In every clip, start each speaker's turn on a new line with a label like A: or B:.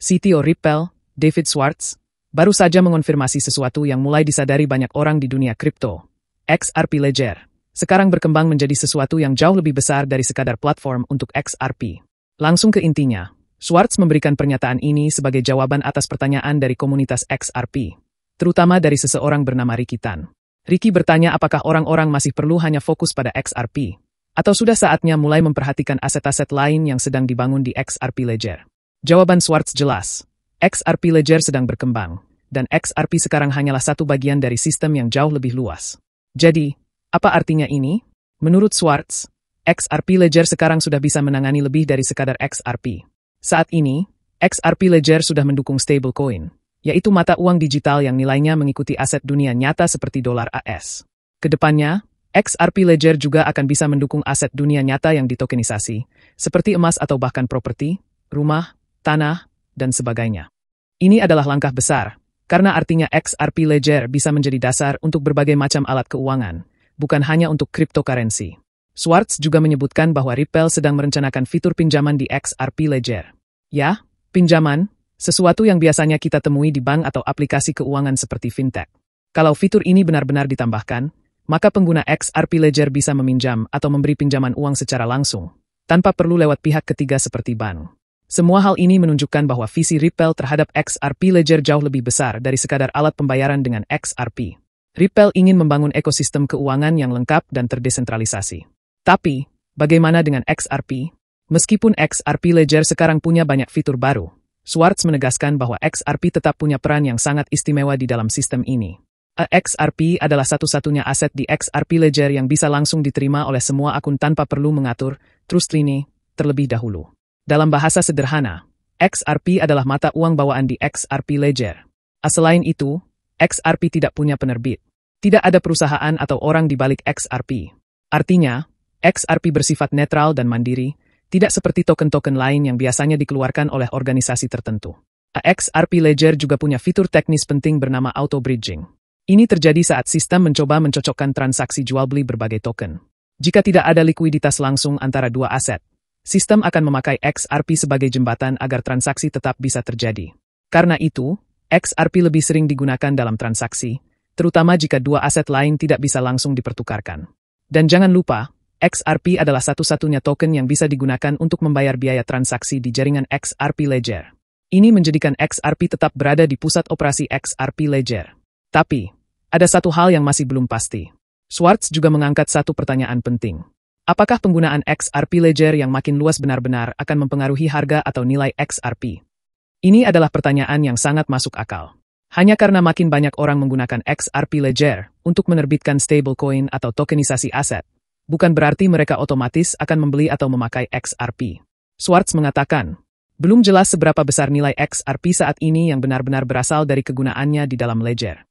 A: CTO Ripple, David Schwartz, baru saja mengonfirmasi sesuatu yang mulai disadari banyak orang di dunia kripto. XRP Ledger sekarang berkembang menjadi sesuatu yang jauh lebih besar dari sekadar platform untuk XRP. Langsung ke intinya, Schwartz memberikan pernyataan ini sebagai jawaban atas pertanyaan dari komunitas XRP, terutama dari seseorang bernama Ricky Tan. Ricky bertanya apakah orang-orang masih perlu hanya fokus pada XRP, atau sudah saatnya mulai memperhatikan aset-aset lain yang sedang dibangun di XRP Ledger. Jawaban Schwartz jelas, XRP Ledger sedang berkembang, dan XRP sekarang hanyalah satu bagian dari sistem yang jauh lebih luas. Jadi, apa artinya ini? Menurut Schwartz, XRP Ledger sekarang sudah bisa menangani lebih dari sekadar XRP. Saat ini, XRP Ledger sudah mendukung stablecoin, yaitu mata uang digital yang nilainya mengikuti aset dunia nyata seperti dolar AS. Kedepannya, XRP Ledger juga akan bisa mendukung aset dunia nyata yang ditokenisasi, seperti emas atau bahkan properti, rumah, tanah, dan sebagainya. Ini adalah langkah besar, karena artinya XRP Ledger bisa menjadi dasar untuk berbagai macam alat keuangan, bukan hanya untuk cryptocurrency. Schwartz juga menyebutkan bahwa Ripple sedang merencanakan fitur pinjaman di XRP Ledger. Ya, pinjaman, sesuatu yang biasanya kita temui di bank atau aplikasi keuangan seperti fintech. Kalau fitur ini benar-benar ditambahkan, maka pengguna XRP Ledger bisa meminjam atau memberi pinjaman uang secara langsung, tanpa perlu lewat pihak ketiga seperti bank. Semua hal ini menunjukkan bahwa visi Ripple terhadap XRP Ledger jauh lebih besar dari sekadar alat pembayaran dengan XRP. Ripple ingin membangun ekosistem keuangan yang lengkap dan terdesentralisasi. Tapi, bagaimana dengan XRP? Meskipun XRP Ledger sekarang punya banyak fitur baru, Schwartz menegaskan bahwa XRP tetap punya peran yang sangat istimewa di dalam sistem ini. XRP adalah satu-satunya aset di XRP Ledger yang bisa langsung diterima oleh semua akun tanpa perlu mengatur trust ini terlebih dahulu. Dalam bahasa sederhana, XRP adalah mata uang bawaan di XRP Ledger. Selain itu, XRP tidak punya penerbit. Tidak ada perusahaan atau orang di balik XRP. Artinya, XRP bersifat netral dan mandiri, tidak seperti token-token lain yang biasanya dikeluarkan oleh organisasi tertentu. XRP Ledger juga punya fitur teknis penting bernama auto bridging. Ini terjadi saat sistem mencoba mencocokkan transaksi jual-beli berbagai token. Jika tidak ada likuiditas langsung antara dua aset, sistem akan memakai XRP sebagai jembatan agar transaksi tetap bisa terjadi. Karena itu, XRP lebih sering digunakan dalam transaksi, terutama jika dua aset lain tidak bisa langsung dipertukarkan. Dan jangan lupa, XRP adalah satu-satunya token yang bisa digunakan untuk membayar biaya transaksi di jaringan XRP Ledger. Ini menjadikan XRP tetap berada di pusat operasi XRP Ledger. Tapi, ada satu hal yang masih belum pasti. Schwartz juga mengangkat satu pertanyaan penting. Apakah penggunaan XRP Ledger yang makin luas benar-benar akan mempengaruhi harga atau nilai XRP? Ini adalah pertanyaan yang sangat masuk akal. Hanya karena makin banyak orang menggunakan XRP Ledger untuk menerbitkan stablecoin atau tokenisasi aset, bukan berarti mereka otomatis akan membeli atau memakai XRP. Schwartz mengatakan, belum jelas seberapa besar nilai XRP saat ini yang benar-benar berasal dari kegunaannya di dalam Ledger.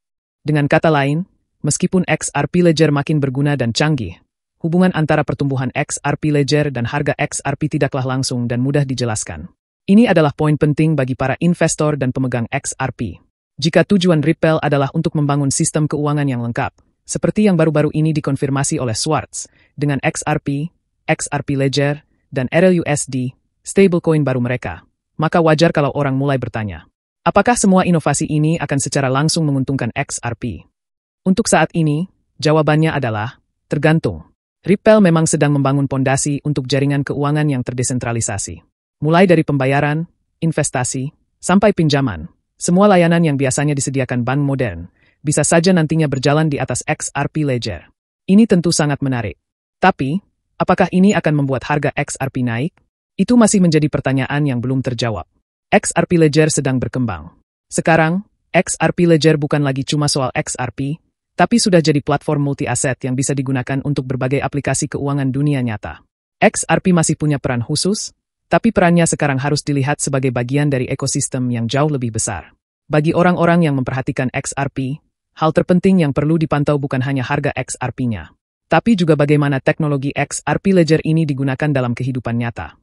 A: Dengan kata lain, meskipun XRP Ledger makin berguna dan canggih, hubungan antara pertumbuhan XRP Ledger dan harga XRP tidaklah langsung dan mudah dijelaskan. Ini adalah poin penting bagi para investor dan pemegang XRP. Jika tujuan Ripple adalah untuk membangun sistem keuangan yang lengkap, seperti yang baru-baru ini dikonfirmasi oleh Schwartz, dengan XRP, XRP Ledger, dan RLUSD, stablecoin baru mereka, maka wajar kalau orang mulai bertanya, apakah semua inovasi ini akan secara langsung menguntungkan XRP? Untuk saat ini, jawabannya adalah, tergantung. Ripple memang sedang membangun pondasi untuk jaringan keuangan yang terdesentralisasi. Mulai dari pembayaran, investasi, sampai pinjaman, semua layanan yang biasanya disediakan bank modern, bisa saja nantinya berjalan di atas XRP Ledger. Ini tentu sangat menarik. Tapi, apakah ini akan membuat harga XRP naik? Itu masih menjadi pertanyaan yang belum terjawab. XRP Ledger sedang berkembang. Sekarang, XRP Ledger bukan lagi cuma soal XRP, tapi sudah jadi platform multi-aset yang bisa digunakan untuk berbagai aplikasi keuangan dunia nyata. XRP masih punya peran khusus, tapi perannya sekarang harus dilihat sebagai bagian dari ekosistem yang jauh lebih besar. Bagi orang-orang yang memperhatikan XRP, hal terpenting yang perlu dipantau bukan hanya harga XRP-nya, tapi juga bagaimana teknologi XRP Ledger ini digunakan dalam kehidupan nyata.